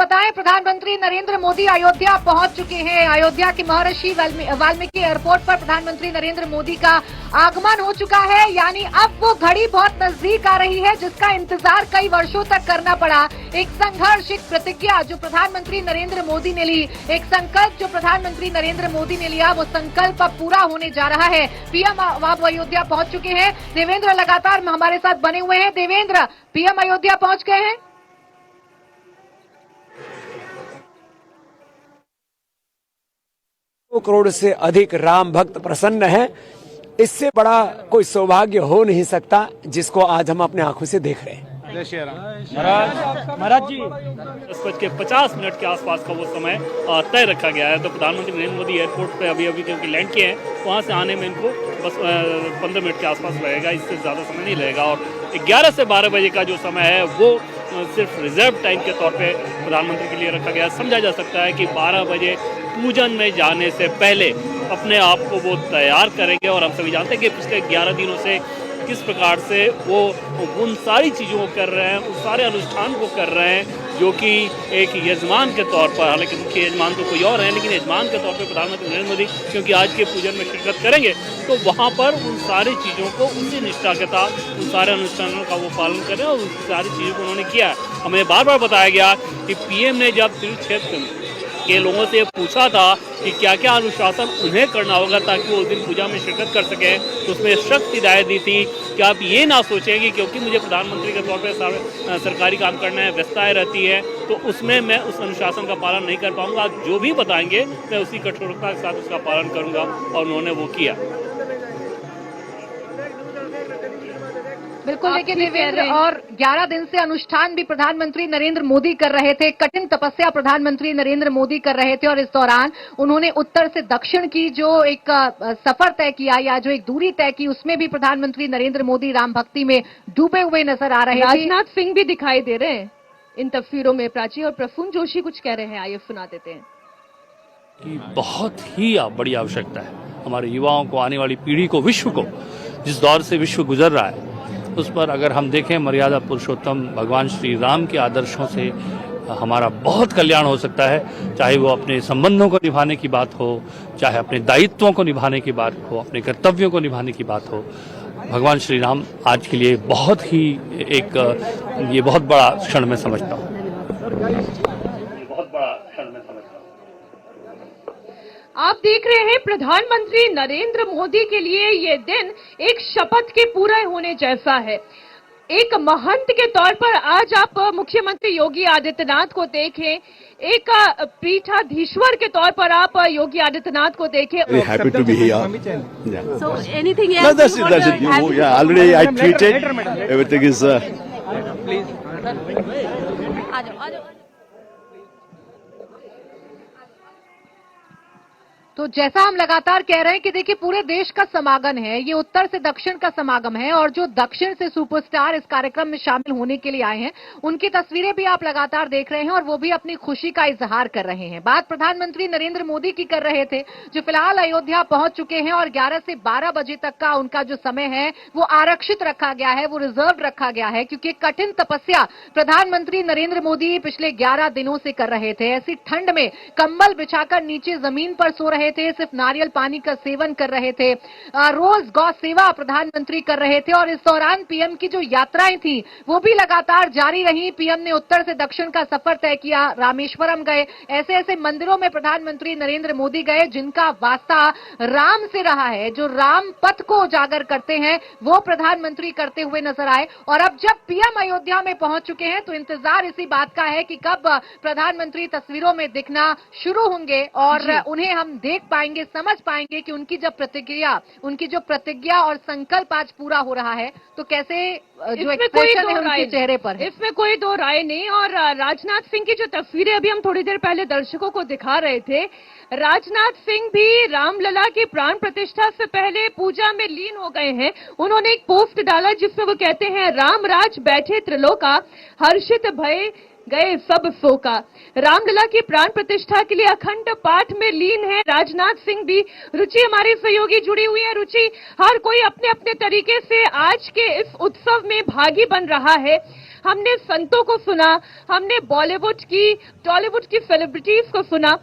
बताएं, प्रधानमंत्री नरेंद्र मोदी अयोध्या पहुंच चुके हैं। अयोध्या के महर्षि वाल्मीकि एयरपोर्ट पर प्रधानमंत्री नरेंद्र मोदी का आगमन हो चुका है। यानी अब वो घड़ी बहुत नजदीक आ रही है जिसका इंतजार कई वर्षों तक करना पड़ा। एक संघर्ष, एक प्रतिज्ञा जो प्रधानमंत्री नरेंद्र मोदी ने ली, एक संकल्प जो प्रधानमंत्री नरेंद्र मोदी ने लिया, वो संकल्प अब पूरा होने जा रहा है। पीएम अब अयोध्या पहुंच चुके हैं। देवेंद्र लगातार हमारे साथ बने हुए हैं। देवेंद्र, पीएम अयोध्या पहुंच गए हैं। 2 करोड़ से अधिक राम भक्त प्रसन्न हैं। इससे बड़ा कोई सौभाग्य हो नहीं सकता जिसको आज हम अपने आंखों से देख रहे हैं। जय श्री राम। महाराज जी 10:50 के आसपास का वो समय तय रखा गया है। तो प्रधानमंत्री नरेंद्र मोदी एयरपोर्ट पे अभी क्योंकि लैंड किए हैं, वहाँ से आने में इनको बस 15 मिनट के आसपास लगेगा, इससे ज़्यादा समय नहीं लगेगा। और 11 से 12 बजे का जो समय है वो सिर्फ रिजर्व टाइम के तौर पे प्रधानमंत्री के लिए रखा गया। समझा जा सकता है कि 12 बजे पूजन में जाने से पहले अपने आप को वो तैयार करेंगे। और हम सभी जानते हैं कि पिछले 11 दिनों से किस प्रकार से वो उन सारी चीज़ों को कर रहे हैं, उन सारे अनुष्ठान को कर रहे हैं जो कि एक यजमान के तौर पर, हालांकि मुख्य यजमान तो कोई और है, लेकिन यजमान के तौर पर प्रधानमंत्री नरेंद्र मोदी क्योंकि आज के पूजन में शिरकत करेंगे तो वहाँ पर उन सारी चीज़ों को उसी निष्ठा के साथ उन सारे अनुष्ठानों का वो पालन करें। और उन सारी चीज़ों को उन्होंने किया है। हमें बार बार बताया गया कि पीएम ने जब तीर्थ क्षेत्र के लोगों से पूछा था कि क्या क्या अनुशासन उन्हें करना होगा ताकि वो उस दिन पूजा में शिरकत कर सकें, तो उसमें सख्त हिदायत दी थी कि आप ये ना सोचें कि क्योंकि मुझे प्रधानमंत्री के तौर पर सरकारी काम करना है, व्यस्तताएं रहती है, तो उसमें मैं उस अनुशासन का पालन नहीं कर पाऊंगा। आप जो भी बताएंगे मैं उसी कठोरता के साथ उसका पालन करूंगा। और उन्होंने वो किया। बिल्कुल, देखिए देवेंद्र, और 11 दिन से अनुष्ठान भी प्रधानमंत्री नरेंद्र मोदी कर रहे थे। कठिन तपस्या प्रधानमंत्री नरेंद्र मोदी कर रहे थे और इस दौरान उन्होंने उत्तर से दक्षिण की जो एक सफर तय किया या जो एक दूरी तय की, उसमें भी प्रधानमंत्री नरेंद्र मोदी राम भक्ति में डूबे हुए नजर आ रहे हैं। राजनाथ सिंह भी दिखाई दे रहे हैं इन तस्वीरों में। प्राची और प्रफुल्ल जोशी कुछ कह रहे हैं, आइए सुना देते हैं। कि बहुत ही बड़ी आवश्यकता है हमारे युवाओं को, आने वाली पीढ़ी को, विश्व को, जिस दौर से विश्व गुजर रहा है उस पर अगर हम देखें, मर्यादा पुरुषोत्तम भगवान श्री राम के आदर्शों से हमारा बहुत कल्याण हो सकता है। चाहे वो अपने संबंधों को निभाने की बात हो, चाहे अपने दायित्वों को निभाने की बात हो, अपने कर्तव्यों को निभाने की बात हो। भगवान श्री राम आज के लिए बहुत ही ये बहुत बड़ा क्षण मैं समझता हूँ। आप देख रहे हैं प्रधानमंत्री नरेंद्र मोदी के लिए ये दिन एक शपथ के पूरा होने जैसा है। एक महंत के तौर पर आज आप मुख्यमंत्री योगी आदित्यनाथ को देखें, एक पीठाधीश्वर के तौर पर आप योगी आदित्यनाथ को देखें। Very happy to be here. Yeah. So anything else? No, that's it. Yeah, already I tweeted. Everything is. Please. आ जाओ। तो जैसा हम लगातार कह रहे हैं कि देखिए पूरे देश का समागम है, ये उत्तर से दक्षिण का समागम है और जो दक्षिण से सुपरस्टार इस कार्यक्रम में शामिल होने के लिए आए हैं उनकी तस्वीरें भी आप लगातार देख रहे हैं और वो भी अपनी खुशी का इजहार कर रहे हैं। बात प्रधानमंत्री नरेंद्र मोदी की कर रहे थे जो फिलहाल अयोध्या पहुंच चुके हैं और 11 से 12 बजे तक का उनका जो समय है वो आरक्षित रखा गया है, वो रिजर्व रखा गया है क्योंकि कठिन तपस्या प्रधानमंत्री नरेंद्र मोदी पिछले 11 दिनों से कर रहे थे। ऐसी ठंड में कंबल बिछाकर नीचे जमीन पर सो रहे थे, सिर्फ नारियल पानी का सेवन कर रहे थे, रोज गौ सेवा प्रधानमंत्री कर रहे थे। और इस दौरान पीएम की जो यात्राएं थी वो भी लगातार जारी रही। पीएम ने उत्तर से दक्षिण का सफर तय किया, रामेश्वरम गए, ऐसे ऐसे मंदिरों में प्रधानमंत्री नरेंद्र मोदी गए जिनका वास्ता राम से रहा है, जो राम पथ को उजागर करते हैं वो प्रधानमंत्री करते हुए नजर आए। और अब जब पीएम अयोध्या में पहुंच चुके हैं तो इंतजार इसी बात का है कि कब प्रधानमंत्री तस्वीरों में दिखना शुरू होंगे और उन्हें हम देख पाएंगे, समझ पाएंगे कि उनकी जो प्रतिज्ञा और संकल्प आज पूरा हो रहा है तो कैसे जो एक्सप्रेशन है उनके चेहरे पर है। इसमें कोई दो राय नहीं। और राजनाथ सिंह की जो तस्वीरें अभी हम थोड़ी देर पहले दर्शकों को दिखा रहे थे, राजनाथ सिंह भी रामलला की प्राण प्रतिष्ठा से पहले पूजा में लीन हो गए हैं। उन्होंने एक पोस्ट डाला जिसमें वो कहते हैं, राम राज बैठे त्रिलोका, हर्षित भय गए सब शोका। रामलला की प्राण प्रतिष्ठा के लिए अखंड पाठ में लीन है राजनाथ सिंह भी। रुचि हमारी सहयोगी जुड़ी हुई है। रुचि, हर कोई अपने अपने तरीके से आज के इस उत्सव में भागी बन रहा है। हमने संतों को सुना, हमने बॉलीवुड की, टॉलीवुड की सेलिब्रिटीज को सुना।